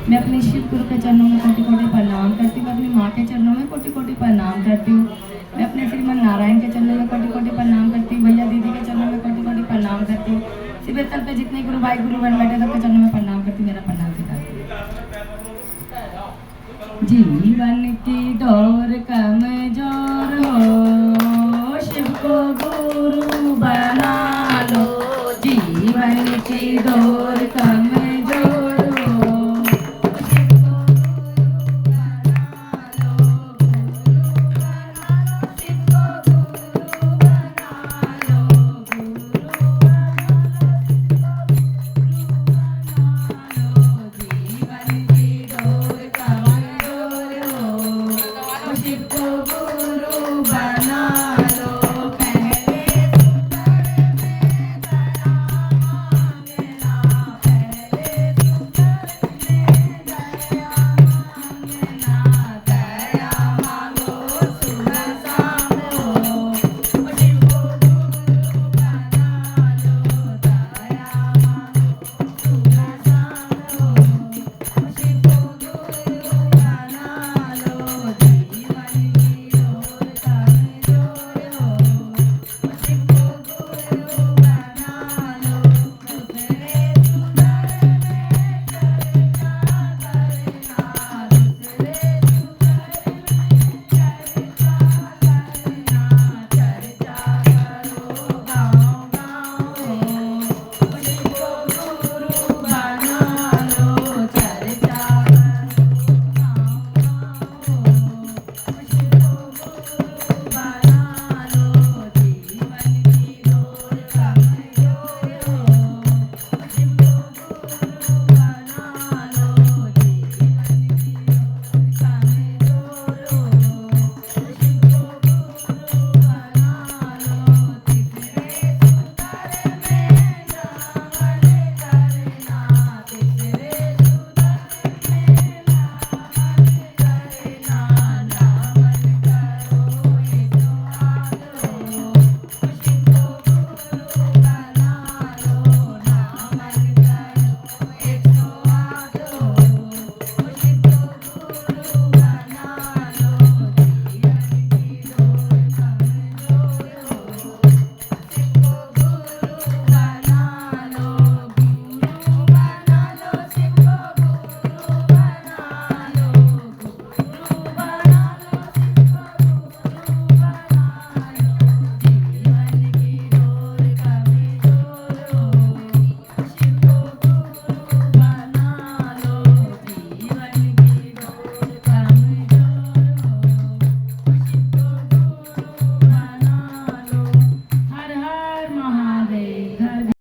मैं अपने शिव गुरु के चरणों में कोटि कोटि प्रणाम करती हूँ। अपनी माँ के चरणों में कोटि कोटि प्रणाम करती हूँ। मैं अपने श्रीमन नारायण के चरणों में कोटि कोटि प्रणाम करती हूँ। भैया दीदी के चरणों में कोटि कोटि प्रणाम करती हूँ। शिविर स्थल पे जितने गुरु भाई गुरु बहन बैठे सबके चरणों में प्रणाम करती हूँ। मेरा प्रणाम सिखाती हूँ। जीवन की दौर कम